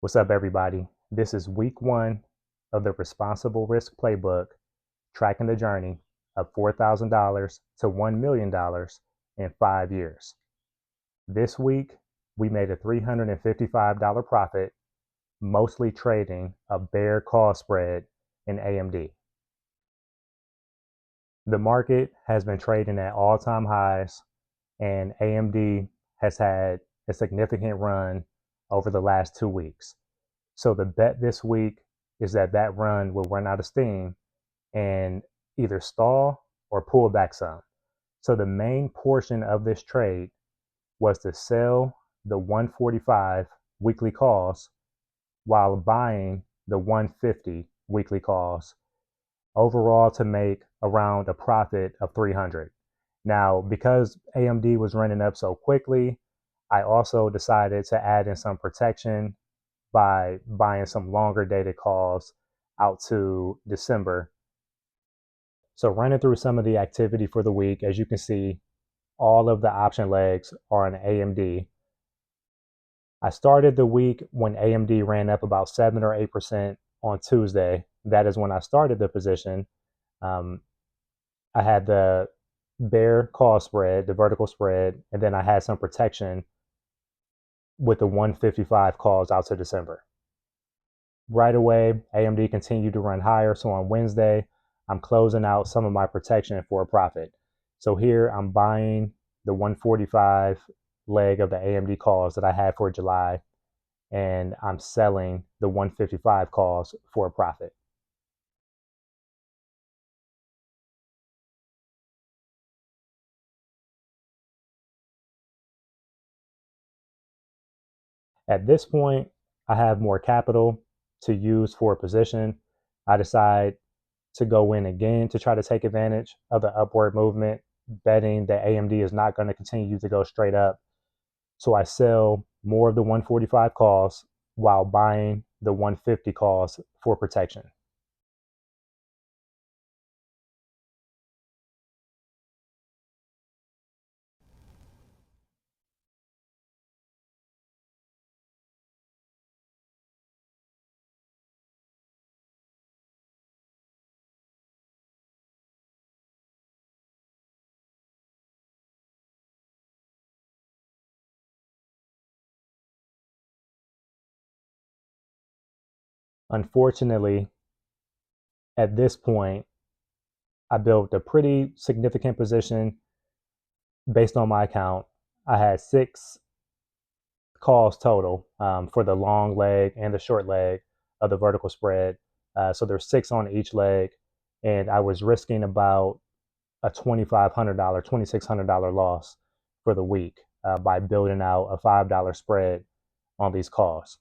What's up, everybody? This is week 1 of the Responsible Risk Playbook, tracking the journey of $4,000 to $1 million in 5 years. This week, we made a $355 profit, mostly trading a bear call spread in AMD. The market has been trading at all-time highs, and AMD has had a significant run over the last 2 weeks. So the bet this week is that that run will run out of steam and either stall or pull back some. So the main portion of this trade was to sell the 145 weekly calls while buying the 150 weekly calls, overall to make around a profit of 300. Now, because AMD was running up so quickly, I also decided to add in some protection by buying some longer dated calls out to December. So running through some of the activity for the week, as you can see, all of the option legs are in AMD. I started the week when AMD ran up about 7 or 8% on Tuesday. That is when I started the position. I had the bear call spread, the vertical spread, and then I had some protection with the 155 calls out to December. Right away, AMD continued to run higher. So on Wednesday, I'm closing out some of my protection for a profit. So here I'm buying the 145 leg of the AMD calls that I had for July, and I'm selling the 155 calls for a profit. At this point, I have more capital to use for a position. I decide to go in again to try to take advantage of the upward movement, betting that AMD is not going to continue to go straight up. So I sell more of the 145 calls while buying the 150 calls for protection. Unfortunately, at this point, I built a pretty significant position based on my account. I had 6 calls total for the long leg and the short leg of the vertical spread. So there's 6 on each leg, and I was risking about a $2,500, $2,600 loss for the week by building out a $5 spread on these calls.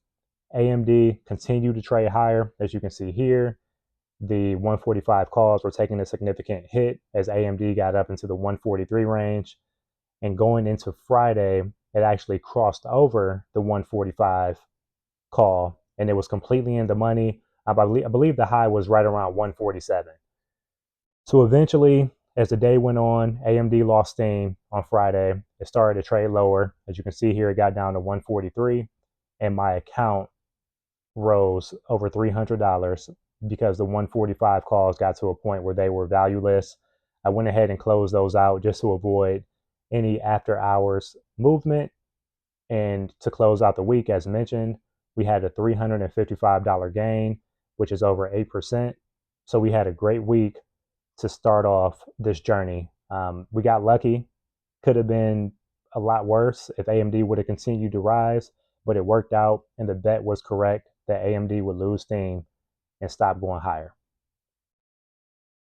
AMD continued to trade higher, as you can see here. The 145 calls were taking a significant hit as AMD got up into the 143 range. And going into Friday, it actually crossed over the 145 call, and it was completely in the money. I believe the high was right around 147. So eventually, as the day went on, AMD lost steam on Friday. It started to trade lower. As you can see here, it got down to 143, and my account rose over $300 because the 145 calls got to a point where they were valueless. I went ahead and closed those out just to avoid any after hours movement. And to close out the week, as mentioned, we had a $355 gain, which is over 8%. So we had a great week to start off this journey. We got lucky. Could have been a lot worse if AMD would have continued to rise, but it worked out, and the bet was correct that AMD would lose steam and stop going higher.